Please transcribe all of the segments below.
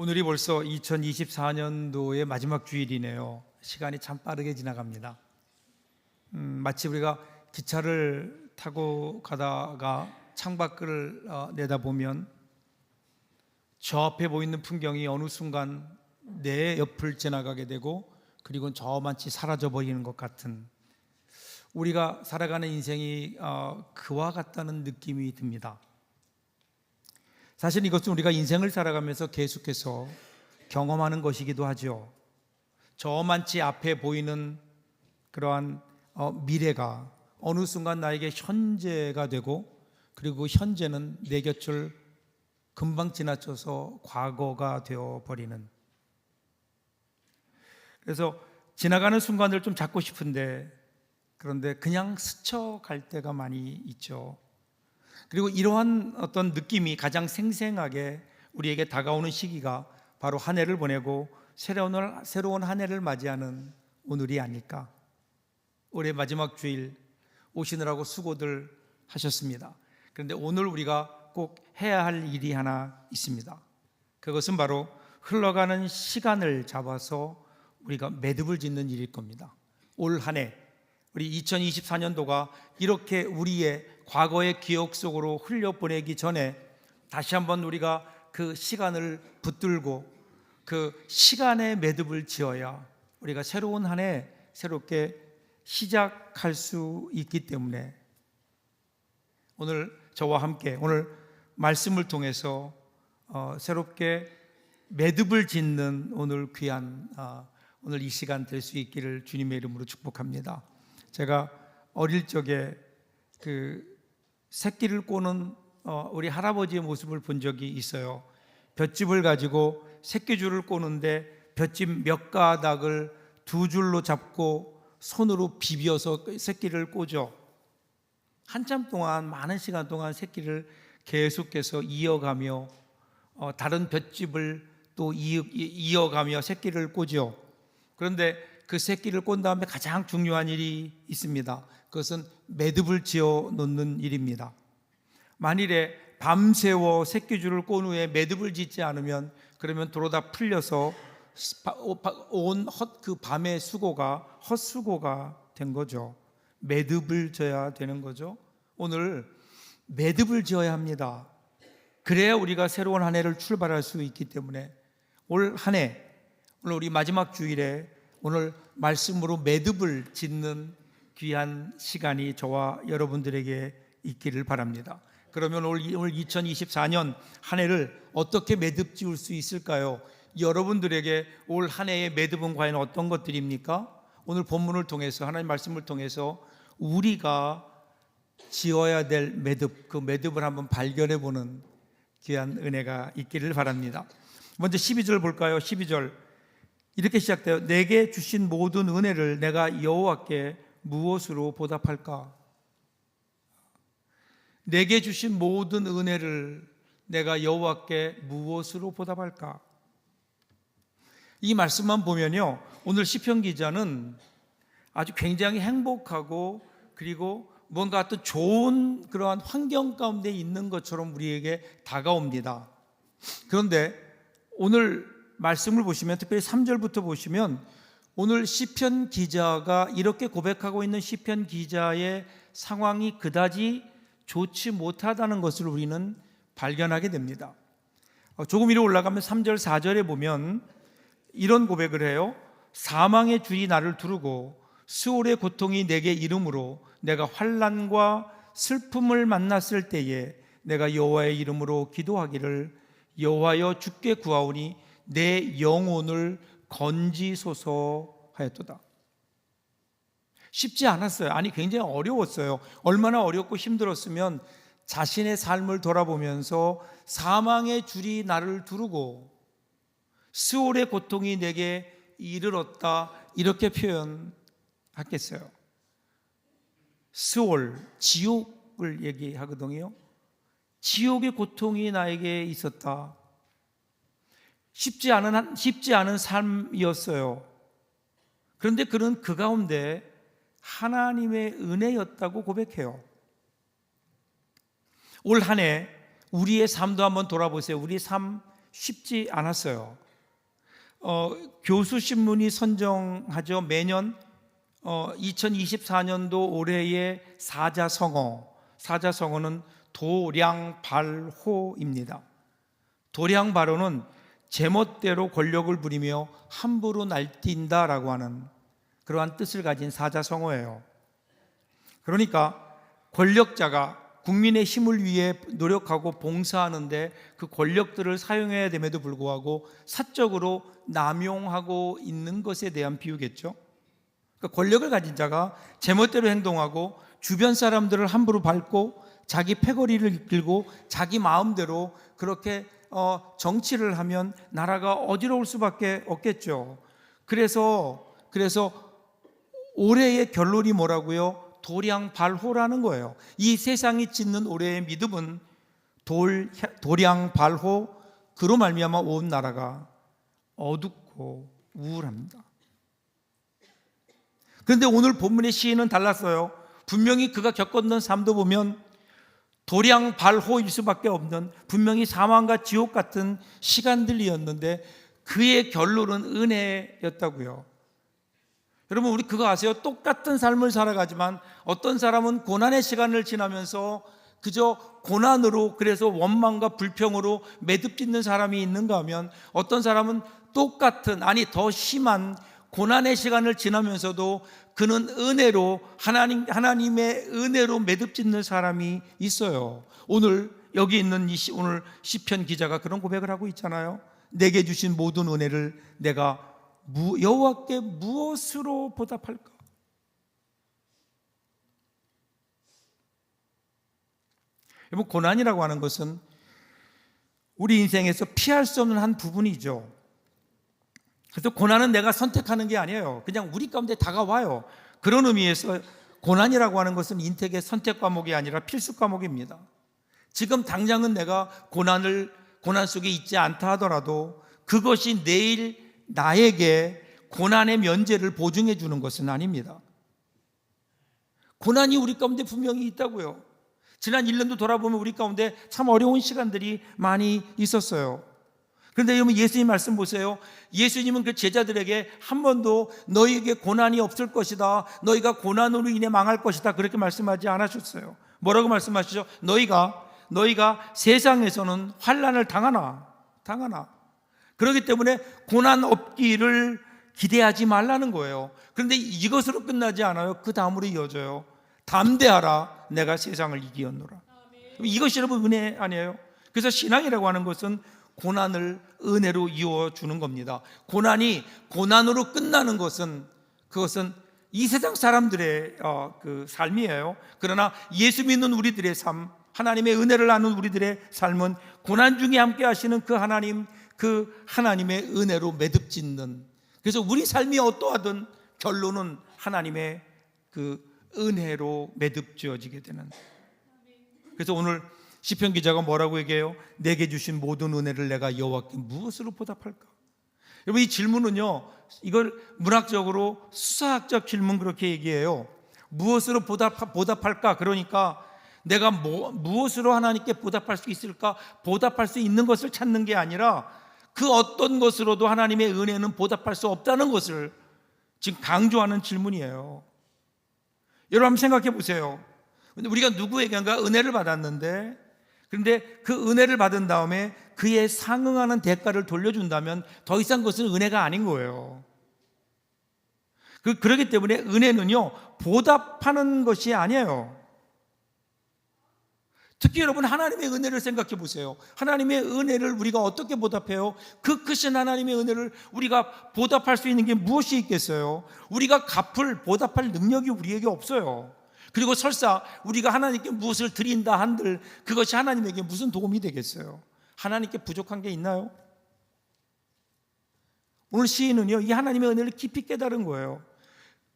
오늘이 벌써 2024년도의 마지막 주일이네요. 시간이 참 빠르게 지나갑니다. 마치 우리가 기차를 타고 가다가 창밖을 내다보면 저 앞에 보이는 풍경이 어느 순간 내 옆을 지나가게 되고 그리고 저만치 사라져 버리는 것 같은, 우리가 살아가는 인생이 그와 같다는 느낌이 듭니다. 사실 이것은 우리가 인생을 살아가면서 계속해서 경험하는 것이기도 하죠. 저만치 앞에 보이는 그러한 미래가 어느 순간 나에게 현재가 되고, 그리고 현재는 내 곁을 금방 지나쳐서 과거가 되어버리는, 그래서 지나가는 순간을 좀 잡고 싶은데 그런데 그냥 스쳐갈 때가 많이 있죠. 그리고 이러한 어떤 느낌이 가장 생생하게 우리에게 다가오는 시기가 바로 한 해를 보내고 새로운 한 해를 맞이하는 오늘이 아닐까. 올해 마지막 주일 오시느라고 수고들 하셨습니다. 그런데 오늘 우리가 꼭 해야 할 일이 하나 있습니다. 그것은 바로 흘러가는 시간을 잡아서 우리가 매듭을 짓는 일일 겁니다. 올 한 해 우리 2024년도가 이렇게 우리의 과거의 기억 속으로 흘려보내기 전에 다시 한번 우리가 그 시간을 붙들고 그 시간의 매듭을 지어야 우리가 새로운 한 해 새롭게 시작할 수 있기 때문에 오늘 저와 함께 오늘 말씀을 통해서 새롭게 매듭을 짓는 오늘 귀한 오늘 이 시간 될 수 있기를 주님의 이름으로 축복합니다. 제가 어릴 적에 그 새끼를 꼬는 우리 할아버지의 모습을 본 적이 있어요. 볏짚을 가지고 새끼줄을 꼬는데 볏짚 몇 가닥을 두 줄로 잡고 손으로 비벼서 새끼를 꼬죠. 한참 동안, 많은 시간 동안 새끼를 계속해서 이어가며 다른 볏짚을 또 이어가며 새끼를 꼬죠. 그런데 그 새끼를 꼰 다음에 가장 중요한 일이 있습니다. 그것은 매듭을 지어 놓는 일입니다. 만일에 밤새워 새끼줄을 꼰 후에 매듭을 짓지 않으면 그러면 도로 다 풀려서 온 그 밤의 수고가 헛수고가 된 거죠. 매듭을 져야 되는 거죠. 오늘 매듭을 지어야 합니다. 그래야 우리가 새로운 한 해를 출발할 수 있기 때문에 올 한 해, 오늘 우리 마지막 주일에 오늘 말씀으로 매듭을 짓는 귀한 시간이 저와 여러분들에게 있기를 바랍니다. 그러면 오늘 2024년 한 해를 어떻게 매듭 지을 수 있을까요? 여러분들에게 올 한 해의 매듭은 과연 어떤 것들입니까? 오늘 본문을 통해서, 하나님 말씀을 통해서 우리가 지어야 될 매듭, 그 매듭을 한번 발견해 보는 귀한 은혜가 있기를 바랍니다. 먼저 12절 볼까요? 12절 이렇게 시작돼요. 내게 주신 모든 은혜를 내가 여호와께 무엇으로 보답할까? 내게 주신 모든 은혜를 내가 여호와께 무엇으로 보답할까? 이 말씀만 보면요, 오늘 시편 기자는 아주 굉장히 행복하고 그리고 뭔가 또 좋은 그러한 환경 가운데 있는 것처럼 우리에게 다가옵니다. 그런데 오늘 말씀을 보시면, 특별히 3절부터 보시면 오늘 시편 기자가 이렇게 고백하고 있는 시편 기자의 상황이 그다지 좋지 못하다는 것을 우리는 발견하게 됩니다. 조금 위로 올라가면 3절 4절에 보면 이런 고백을 해요. 사망의 줄이 나를 두르고 수월의 고통이 내게 이름으로 내가 환난과 슬픔을 만났을 때에 내가 여호와의 이름으로 기도하기를 여호와여 주께 구하오니 내 영혼을 건지소서 하였도다. 쉽지 않았어요. 아니, 굉장히 어려웠어요. 얼마나 어렵고 힘들었으면 자신의 삶을 돌아보면서 사망의 줄이 나를 두르고 스올의 고통이 내게 이르렀다, 이렇게 표현하겠어요. 스올, 지옥을 얘기하거든요. 지옥의 고통이 나에게 있었다. 쉽지 않은 삶이었어요. 그런데 그는 그 가운데 하나님의 은혜였다고 고백해요. 올 한 해 우리의 삶도 한번 돌아보세요. 우리 삶 쉽지 않았어요. 교수신문이 선정하죠. 매년 2024년도 올해의 사자성어는 도량발호입니다. 도량발호는 제멋대로 권력을 부리며 함부로 날뛴다라고 하는 그러한 뜻을 가진 사자성어예요. 그러니까 권력자가 국민의 힘을 위해 노력하고 봉사하는데 그 권력들을 사용해야 됨에도 불구하고 사적으로 남용하고 있는 것에 대한 비유겠죠. 그러니까 권력을 가진 자가 제멋대로 행동하고 주변 사람들을 함부로 밟고 자기 패거리를 이끌고 자기 마음대로 그렇게 정치를 하면 나라가 어지러울 수밖에 없겠죠. 그래서 올해의 결론이 뭐라고요? 도량발호라는 거예요. 이 세상이 짓는 올해의 믿음은 도량발호, 그로 말미암아 온 나라가 어둡고 우울합니다. 그런데 오늘 본문의 시인은 달랐어요. 분명히 그가 겪었던 삶도 보면 도량발호일 수밖에 없는, 분명히 사망과 지옥 같은 시간들이었는데 그의 결론은 은혜였다고요. 여러분, 우리 그거 아세요? 똑같은 삶을 살아가지만 어떤 사람은 고난의 시간을 지나면서 그저 고난으로, 그래서 원망과 불평으로 매듭짓는 사람이 있는가 하면 어떤 사람은 똑같은, 아니 더 심한 고난의 시간을 지나면서도 그는 은혜로, 하나님의 은혜로 매듭짓는 사람이 있어요. 오늘 여기 있는 오늘 시편 기자가 그런 고백을 하고 있잖아요. 내게 주신 모든 은혜를 내가 여호와께 무엇으로 보답할까? 여러분, 고난이라고 하는 것은 우리 인생에서 피할 수 없는 한 부분이죠. 그래서 고난은 내가 선택하는 게 아니에요. 그냥 우리 가운데 다가와요. 그런 의미에서 고난이라고 하는 것은 인택의 선택 과목이 아니라 필수 과목입니다. 지금 당장은 내가 고난 속에 있지 않다 하더라도 그것이 내일 나에게 고난의 면제를 보증해 주는 것은 아닙니다. 고난이 우리 가운데 분명히 있다고요. 지난 1년도 돌아보면 우리 가운데 참 어려운 시간들이 많이 있었어요. 그런데 여러분, 예수님 말씀 보세요. 예수님은 그 제자들에게 한 번도 너희에게 고난이 없을 것이다, 너희가 고난으로 인해 망할 것이다, 그렇게 말씀하지 않으셨어요. 뭐라고 말씀하시죠? 너희가 세상에서는 환난을 당하나. 그렇기 때문에 고난 없기를 기대하지 말라는 거예요. 그런데 이것으로 끝나지 않아요. 그 다음으로 이어져요. 담대하라, 내가 세상을 이기었노라. 이것이 여러분 은혜 아니에요? 그래서 신앙이라고 하는 것은 고난을 은혜로 이어주는 겁니다. 고난이 고난으로 끝나는 것은, 그것은 이 세상 사람들의 그 삶이에요. 그러나 예수 믿는 우리들의 삶, 하나님의 은혜를 아는 우리들의 삶은 고난 중에 함께 하시는 그 하나님의 은혜로 매듭짓는, 그래서 우리 삶이 어떠하든 결론은 하나님의 그 은혜로 매듭지어지게 되는. 그래서 오늘 시편 기자가 뭐라고 얘기해요? 내게 주신 모든 은혜를 내가 여호와께 무엇으로 보답할까? 여러분, 이 질문은요, 이걸 문학적으로 수사학적 질문 그렇게 얘기해요. 무엇으로 보답할까? 그러니까 내가 무엇으로 하나님께 보답할 수 있을까? 보답할 수 있는 것을 찾는 게 아니라 그 어떤 것으로도 하나님의 은혜는 보답할 수 없다는 것을 지금 강조하는 질문이에요. 여러분, 한번 생각해 보세요. 우리가 누구에게인가 은혜를 받았는데, 그런데 그 은혜를 받은 다음에 그에 상응하는 대가를 돌려준다면 더 이상 그것은 은혜가 아닌 거예요. 그렇기 때문에 은혜는요, 보답하는 것이 아니에요. 특히 여러분, 하나님의 은혜를 생각해 보세요. 하나님의 은혜를 우리가 어떻게 보답해요? 그 크신 하나님의 은혜를 우리가 보답할 수 있는 게 무엇이 있겠어요? 우리가 보답할 능력이 우리에게 없어요. 그리고 설사 우리가 하나님께 무엇을 드린다 한들 그것이 하나님에게 무슨 도움이 되겠어요? 하나님께 부족한 게 있나요? 오늘 시인은요, 이 하나님의 은혜를 깊이 깨달은 거예요.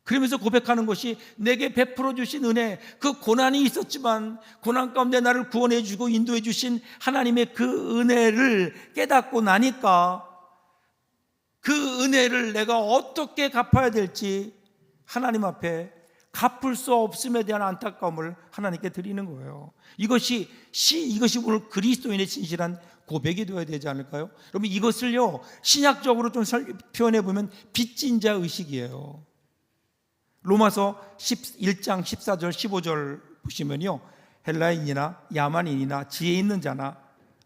그러면서 고백하는 것이 내게 베풀어 주신 은혜, 그 고난이 있었지만 고난 가운데 나를 구원해 주고 인도해 주신 하나님의 그 은혜를 깨닫고 나니까 그 은혜를 내가 어떻게 갚아야 될지 하나님 앞에 갚을 수 없음에 대한 안타까움을 하나님께 드리는 거예요. 이것이 오늘 그리스도인의 진실한 고백이 되어야 되지 않을까요? 여러분, 이것을요 신약적으로 좀 표현해 보면 빚진 자 의식이에요. 로마서 1장 14절 15절 보시면요, 헬라인이나 야만인이나 지혜 있는 자나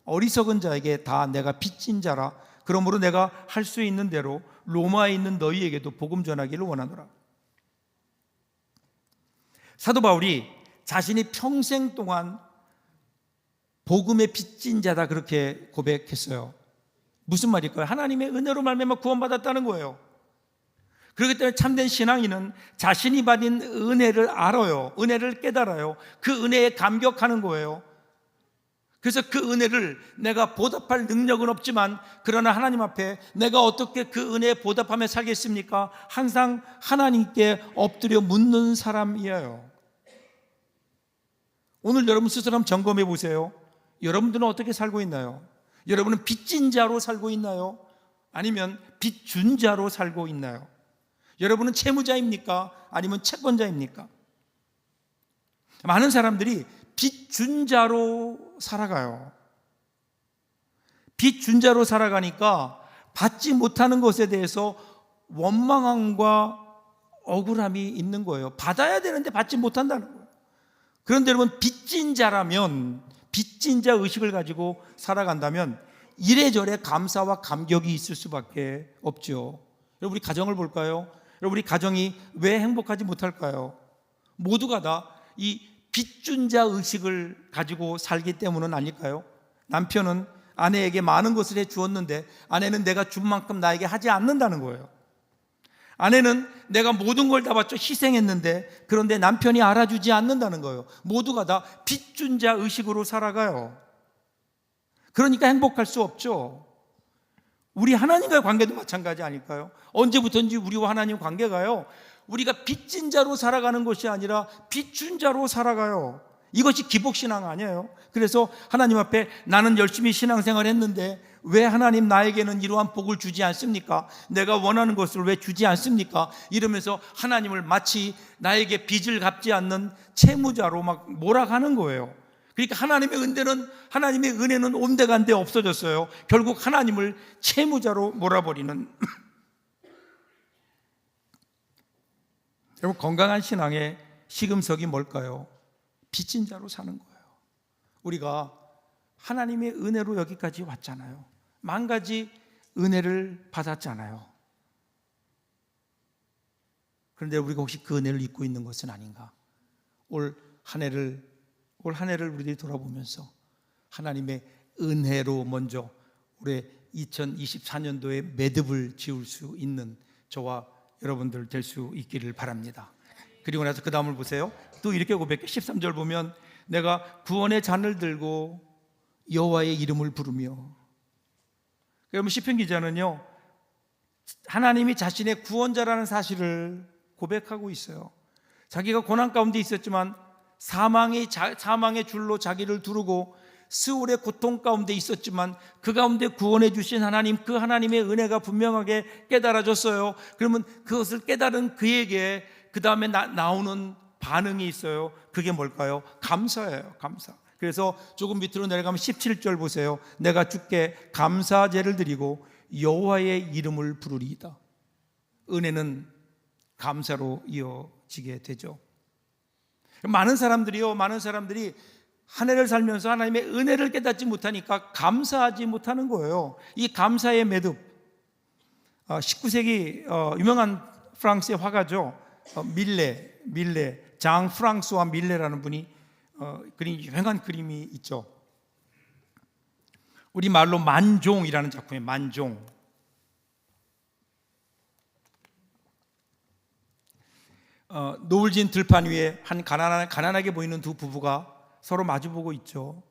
어리석은 자에게 다 내가 빚진 자라. 그러므로 내가 할 수 있는 대로 로마에 있는 너희에게도 복음 전하기를 원하노라. 사도 바울이 자신이 평생 동안 복음의 빚진 자다 그렇게 고백했어요. 무슨 말일까요? 하나님의 은혜로 말미암아 구원받았다는 거예요. 그렇기 때문에 참된 신앙인은 자신이 받은 은혜를 알아요. 은혜를 깨달아요. 그 은혜에 감격하는 거예요. 그래서 그 은혜를 내가 보답할 능력은 없지만, 그러나 하나님 앞에 내가 어떻게 그 은혜에 보답하며 살겠습니까? 항상 하나님께 엎드려 묻는 사람이에요. 오늘 여러분 스스로 한번 점검해 보세요. 여러분들은 어떻게 살고 있나요? 여러분은 빚진 자로 살고 있나요? 아니면 빚 준 자로 살고 있나요? 여러분은 채무자입니까? 아니면 채권자입니까? 많은 사람들이 빚 준 자로 살아가요. 빚 준 자로 살아가니까 받지 못하는 것에 대해서 원망함과 억울함이 있는 거예요. 받아야 되는데 받지 못한다는 거예요. 그런데 여러분, 빚진 자라면, 빚진 자 의식을 가지고 살아간다면 이래저래 감사와 감격이 있을 수밖에 없죠. 여러분, 우리 가정을 볼까요? 여러분, 우리 가정이 왜 행복하지 못할까요? 모두가 다 이 빚준 자 의식을 가지고 살기 때문은 아닐까요? 남편은 아내에게 많은 것을 해 주었는데 아내는 내가 준 만큼 나에게 하지 않는다는 거예요. 아내는 내가 모든 걸 다 바쳐 희생했는데 그런데 남편이 알아주지 않는다는 거예요. 모두가 다 빚준 자 의식으로 살아가요. 그러니까 행복할 수 없죠. 우리 하나님과의 관계도 마찬가지 아닐까요? 언제부터인지 우리와 하나님 관계가요, 우리가 빚진 자로 살아가는 것이 아니라 빚준 자로 살아가요. 이것이 기복신앙 아니에요. 그래서 하나님 앞에 나는 열심히 신앙생활 했는데 왜 하나님 나에게는 이러한 복을 주지 않습니까? 내가 원하는 것을 왜 주지 않습니까? 이러면서 하나님을 마치 나에게 빚을 갚지 않는 채무자로 막 몰아가는 거예요. 그러니까 하나님의 은혜는 온데간데 없어졌어요. 결국 하나님을 채무자로 몰아버리는. 여러분, 건강한 신앙의 시금석이 뭘까요? 빚진 자로 사는 거예요. 우리가 하나님의 은혜로 여기까지 왔잖아요. 만 가지 은혜를 받았잖아요. 그런데 우리가 혹시 그 은혜를 잊고 있는 것은 아닌가? 올 한 해를 우리들이 돌아보면서 하나님의 은혜로 먼저 올해 2024년도에 매듭을 지을 수 있는 저와 여러분들 될 수 있기를 바랍니다. 그리고 나서 그 다음을 보세요. 또 이렇게 고백해. 13절 보면 내가 구원의 잔을 들고 여호와의 이름을 부르며. 그러면 시편 기자는요, 하나님이 자신의 구원자라는 사실을 고백하고 있어요. 자기가 고난 가운데 있었지만 사망의 줄로 자기를 두르고 스울의 고통 가운데 있었지만 그 가운데 구원해 주신 하나님, 그 하나님의 은혜가 분명하게 깨달아졌어요. 그러면 그것을 깨달은 그에게 그 다음에 나오는 반응이 있어요. 그게 뭘까요? 감사예요. 감사. 그래서 조금 밑으로 내려가면 17절 보세요. 내가 주께 감사제를 드리고 여호와의 이름을 부르리이다. 은혜는 감사로 이어지게 되죠. 많은 사람들이 한 해를 살면서 하나님의 은혜를 깨닫지 못하니까 감사하지 못하는 거예요. 이 감사의 매듭, 19세기 유명한 프랑스의 화가죠. 밀레, 장 프랑스와 밀레라는 분이 그린 유명한 그림이 있죠. 우리 말로 만종이라는 작품이에요. 만종. 노을진 들판 위에 한 가난하게 보이는 두 부부가 서로 마주보고 있죠.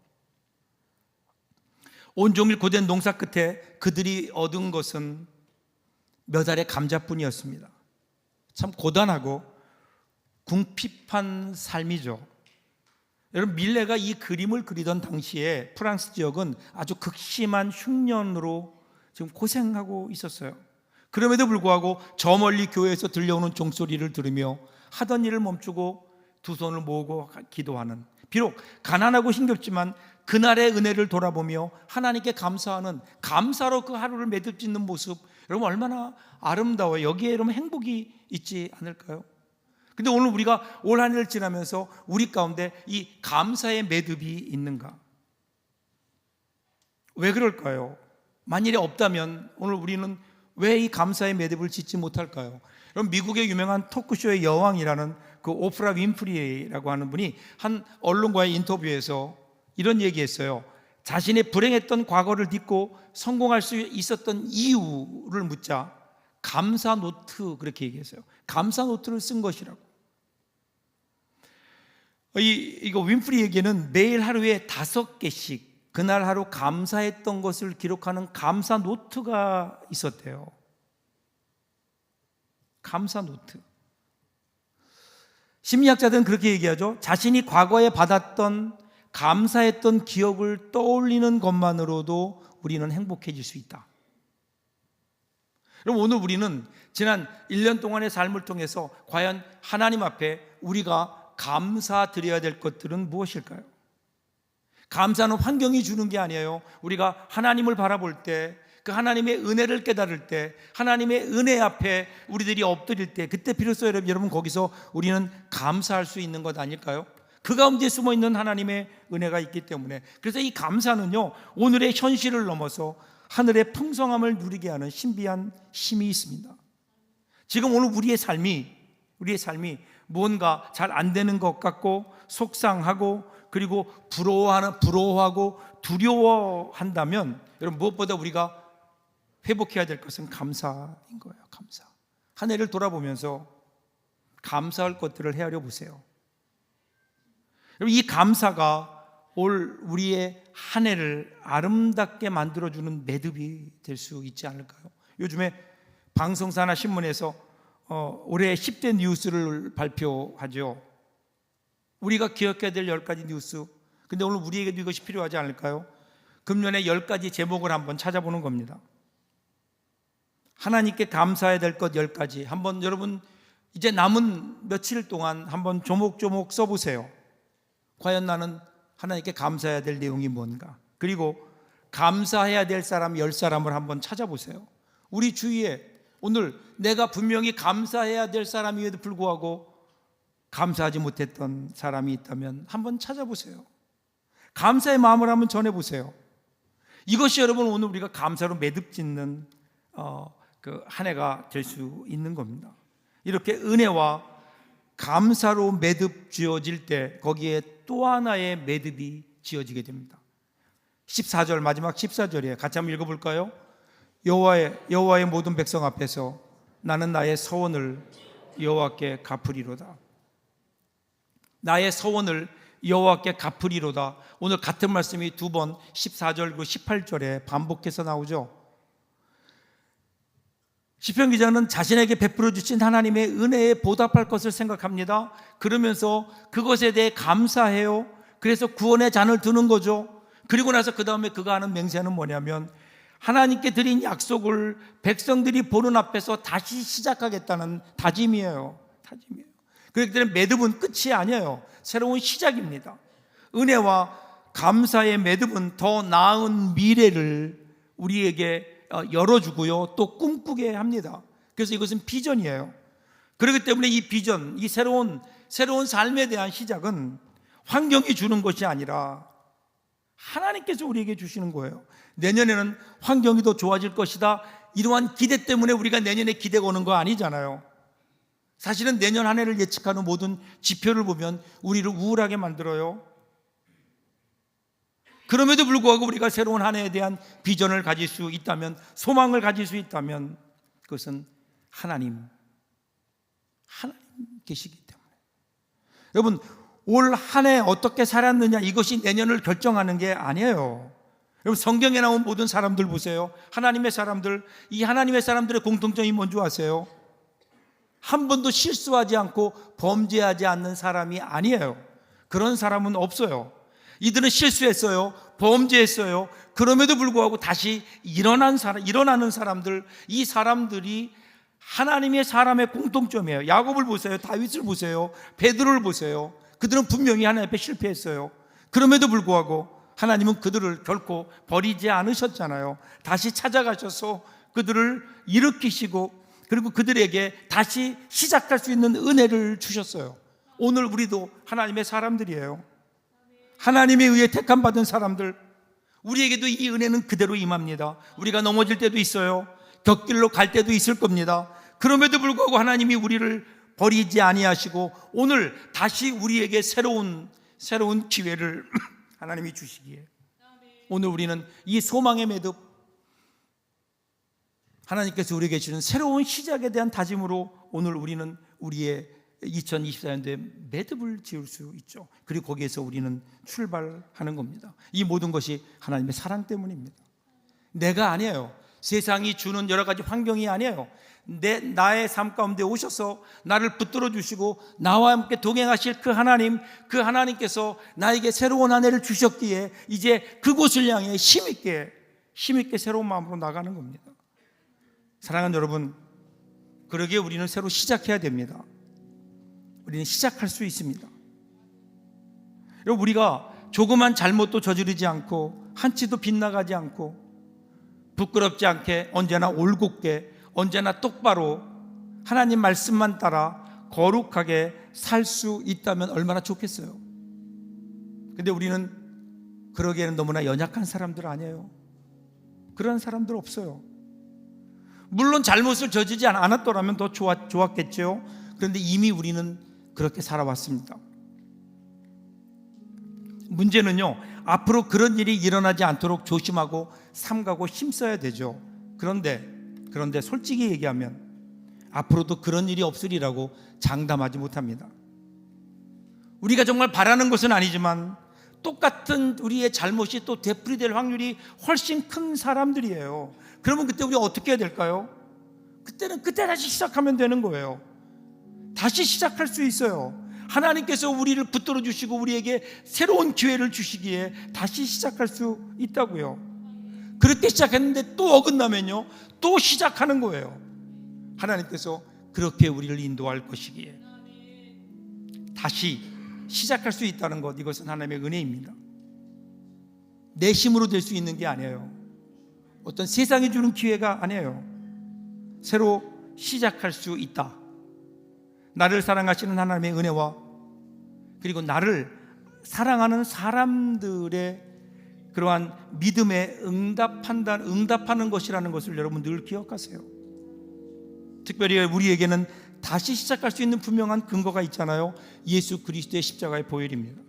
온종일 고된 농사 끝에 그들이 얻은 것은 몇 알의 감자뿐이었습니다. 참 고단하고 궁핍한 삶이죠. 여러분, 밀레가 이 그림을 그리던 당시에 프랑스 지역은 아주 극심한 흉년으로 지금 고생하고 있었어요. 그럼에도 불구하고 저 멀리 교회에서 들려오는 종소리를 들으며 하던 일을 멈추고 두 손을 모으고 기도하는, 비록 가난하고 힘겹지만 그날의 은혜를 돌아보며 하나님께 감사하는, 감사로 그 하루를 매듭짓는 모습, 여러분 얼마나 아름다워요. 여기에 여러분 행복이 있지 않을까요? 근데 오늘 우리가 올 한 해를 지나면서 우리 가운데 이 감사의 매듭이 있는가? 왜 그럴까요? 만일에 없다면 오늘 우리는 왜 이 감사의 매듭을 짓지 못할까요? 여러분, 미국의 유명한 토크쇼의 여왕이라는 그 오프라 윈프리라고 하는 분이 한 언론과의 인터뷰에서 이런 얘기했어요. 자신의 불행했던 과거를 딛고 성공할 수 있었던 이유를 묻자 감사 노트, 그렇게 얘기했어요. 감사 노트를 쓴 것이라고. 이거 윈프리에게는 매일 하루에 5개씩 그날 하루 감사했던 것을 기록하는 감사 노트가 있었대요. 감사 노트. 심리학자들은 그렇게 얘기하죠. 자신이 과거에 받았던 감사했던 기억을 떠올리는 것만으로도 우리는 행복해질 수 있다. 그럼 오늘 우리는 지난 1년 동안의 삶을 통해서 과연 하나님 앞에 우리가 감사드려야 될 것들은 무엇일까요? 감사는 환경이 주는 게 아니에요. 우리가 하나님을 바라볼 때, 그 하나님의 은혜를 깨달을 때, 하나님의 은혜 앞에 우리들이 엎드릴 때, 그때 비로소 여러분 거기서 우리는 감사할 수 있는 것 아닐까요? 그 가운데 숨어있는 하나님의 은혜가 있기 때문에. 그래서 이 감사는요, 오늘의 현실을 넘어서 하늘의 풍성함을 누리게 하는 신비한 힘이 있습니다. 지금 오늘 우리의 삶이 무언가 잘 안 되는 것 같고 속상하고 그리고 부러워하고 두려워한다면 여러분, 무엇보다 우리가 회복해야 될 것은 감사인 거예요. 감사. 한 해를 돌아보면서 감사할 것들을 헤아려 보세요. 여러분, 이 감사가 올 우리의 한 해를 아름답게 만들어주는 매듭이 될 수 있지 않을까요? 요즘에 방송사나 신문에서 올해 10대 뉴스를 발표하죠. 우리가 기억해야 될 10가지 뉴스. 근데 오늘 우리에게도 이것이 필요하지 않을까요? 금년에 10가지 제목을 한번 찾아보는 겁니다. 하나님께 감사해야 될 것 10가지. 한번 여러분 이제 남은 며칠 동안 한번 조목조목 써보세요. 과연 나는 하나님께 감사해야 될 내용이 뭔가. 그리고 감사해야 될 사람 10사람을 한번 찾아보세요. 우리 주위에 오늘 내가 분명히 감사해야 될 사람임에도 불구하고 감사하지 못했던 사람이 있다면 한번 찾아보세요. 감사의 마음을 한번 전해보세요. 이것이 여러분 오늘 우리가 감사로 매듭 짓는 그 한 해가 될 수 있는 겁니다. 이렇게 은혜와 감사로 매듭 지어질 때 거기에 또 하나의 매듭이 지어지게 됩니다. 14절, 마지막 14절이에요. 같이 한번 읽어볼까요? 여호와의 모든 백성 앞에서 나는 나의 서원을 여호와께 갚으리로다. 나의 서원을 여호와께 갚으리로다. 오늘 같은 말씀이 두 번 14절 그 18절에 반복해서 나오죠. 시편 기자는 자신에게 베풀어 주신 하나님의 은혜에 보답할 것을 생각합니다. 그러면서 그것에 대해 감사해요. 그래서 구원의 잔을 드는 거죠. 그리고 나서 그 다음에 그가 하는 맹세는 뭐냐면 하나님께 드린 약속을 백성들이 보는 앞에서 다시 시작하겠다는 다짐이에요. 그렇기 때문에 매듭은 끝이 아니에요. 새로운 시작입니다. 은혜와 감사의 매듭은 더 나은 미래를 우리에게 열어주고요, 또 꿈꾸게 합니다. 그래서 이것은 비전이에요. 그렇기 때문에 이 비전, 이 새로운 삶에 대한 시작은 환경이 주는 것이 아니라 하나님께서 우리에게 주시는 거예요. 내년에는 환경이 더 좋아질 것이다, 이러한 기대 때문에 우리가 내년에 기대가 오는 거 아니잖아요. 사실은 내년 한 해를 예측하는 모든 지표를 보면 우리를 우울하게 만들어요. 그럼에도 불구하고 우리가 새로운 한 해에 대한 비전을 가질 수 있다면, 소망을 가질 수 있다면 그것은 하나님 계시기 때문에. 여러분, 올 한 해 어떻게 살았느냐, 이것이 내년을 결정하는 게 아니에요. 여러분, 성경에 나온 모든 사람들 보세요. 하나님의 사람들, 이 하나님의 사람들의 공통점이 뭔지 아세요? 한 번도 실수하지 않고 범죄하지 않는 사람이 아니에요. 그런 사람은 없어요. 이들은 실수했어요. 범죄했어요. 그럼에도 불구하고 다시 일어나는 사람들, 이 사람들이 하나님의 사람의 공통점이에요. 야곱을 보세요. 다윗을 보세요. 베드로를 보세요. 그들은 분명히 하나님 앞에 실패했어요. 그럼에도 불구하고 하나님은 그들을 결코 버리지 않으셨잖아요. 다시 찾아가셔서 그들을 일으키시고 그리고 그들에게 다시 시작할 수 있는 은혜를 주셨어요. 오늘 우리도 하나님의 사람들이에요. 하나님에 의해 택함 받은 사람들, 우리에게도 이 은혜는 그대로 임합니다. 우리가 넘어질 때도 있어요. 곁길로 갈 때도 있을 겁니다. 그럼에도 불구하고 하나님이 우리를 버리지 아니하시고 오늘 다시 우리에게 새로운 기회를 하나님이 주시기에 오늘 우리는 이 소망의 매듭, 하나님께서 우리에게 주는 새로운 시작에 대한 다짐으로 오늘 우리는 우리의 2024년도에 매듭을 지을 수 있죠. 그리고 거기에서 우리는 출발하는 겁니다. 이 모든 것이 하나님의 사랑 때문입니다. 내가 아니에요. 세상이 주는 여러 가지 환경이 아니에요. 나의 삶 가운데 오셔서 나를 붙들어 주시고 나와 함께 동행하실 그 하나님께서 나에게 새로운 한 해를 주셨기에 이제 그곳을 향해 힘있게 새로운 마음으로 나가는 겁니다. 사랑하는 여러분, 그러기에 우리는 새로 시작해야 됩니다. 우리는 시작할 수 있습니다. 여러분, 우리가 조그만 잘못도 저지르지 않고 한치도 빗나가지 않고 부끄럽지 않게 언제나 올곧게 언제나 똑바로 하나님 말씀만 따라 거룩하게 살 수 있다면 얼마나 좋겠어요. 근데 우리는 그러기에는 너무나 연약한 사람들 아니에요. 그런 사람들 없어요. 물론 잘못을 저지르지 않았더라면 더 좋았겠죠. 그런데 이미 우리는 그렇게 살아왔습니다. 문제는요, 앞으로 그런 일이 일어나지 않도록 조심하고 삼가고 힘써야 되죠. 그런데 솔직히 얘기하면 앞으로도 그런 일이 없으리라고 장담하지 못합니다. 우리가 정말 바라는 것은 아니지만 똑같은 우리의 잘못이 또 되풀이될 확률이 훨씬 큰 사람들이에요. 그러면 그때 우리가 어떻게 해야 될까요? 그때 다시 시작하면 되는 거예요. 다시 시작할 수 있어요. 하나님께서 우리를 붙들어 주시고 우리에게 새로운 기회를 주시기에 다시 시작할 수 있다고요. 그렇게 시작했는데 또 어긋나면요, 또 시작하는 거예요. 하나님께서 그렇게 우리를 인도할 것이기에 다시 시작할 수 있다는 것, 이것은 하나님의 은혜입니다. 내 힘으로 될 수 있는 게 아니에요. 어떤 세상이 주는 기회가 아니에요. 새로 시작할 수 있다. 나를 사랑하시는 하나님의 은혜와 그리고 나를 사랑하는 사람들의 그러한 믿음에 응답하는 것이라는 것을 여러분 늘 기억하세요. 특별히 우리에게는 다시 시작할 수 있는 분명한 근거가 있잖아요. 예수 그리스도의 십자가의 보혈입니다.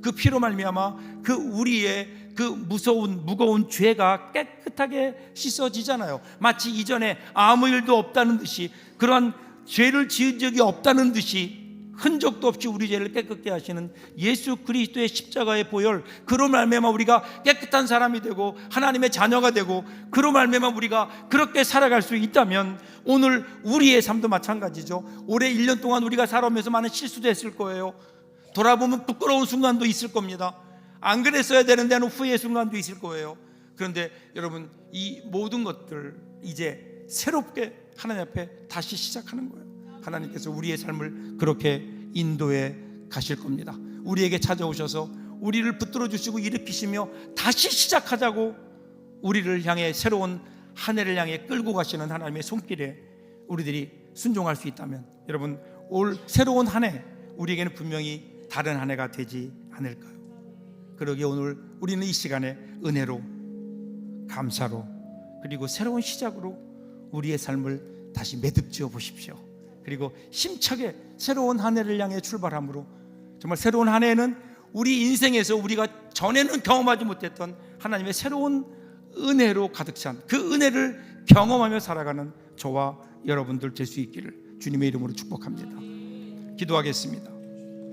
그 피로 말미암아 그 우리의 그 무거운 죄가 깨끗하게 씻어지잖아요. 마치 이전에 아무 일도 없다는 듯이, 그런 죄를 지은 적이 없다는 듯이 흔적도 없이 우리 죄를 깨끗게 하시는 예수 그리스도의 십자가의 보혈, 그로 말미암아 우리가 깨끗한 사람이 되고 하나님의 자녀가 되고 그로 말미암아 우리가 그렇게 살아갈 수 있다면 오늘 우리의 삶도 마찬가지죠. 올해 1년 동안 우리가 살아오면서 많은 실수도 했을 거예요. 돌아보면 부끄러운 순간도 있을 겁니다. 안 그랬어야 되는데 하는 후회의 순간도 있을 거예요. 그런데 여러분, 이 모든 것들 이제 새롭게 하나님 앞에 다시 시작하는 거예요. 하나님께서 우리의 삶을 그렇게 인도해 가실 겁니다. 우리에게 찾아오셔서 우리를 붙들어 주시고 일으키시며 다시 시작하자고 우리를 향해 새로운 한 해를 향해 끌고 가시는 하나님의 손길에 우리들이 순종할 수 있다면 여러분, 올 새로운 한 해 우리에게는 분명히 다른 한 해가 되지 않을까요? 그러기에 오늘 우리는 이 시간에 은혜로, 감사로, 그리고 새로운 시작으로 우리의 삶을 다시 매듭지어 보십시오. 그리고 힘차게 새로운 한 해를 향해 출발함으로 정말 새로운 한 해는 우리 인생에서 우리가 전에는 경험하지 못했던 하나님의 새로운 은혜로 가득 찬 그 은혜를 경험하며 살아가는 저와 여러분들 될 수 있기를 주님의 이름으로 축복합니다. 기도하겠습니다.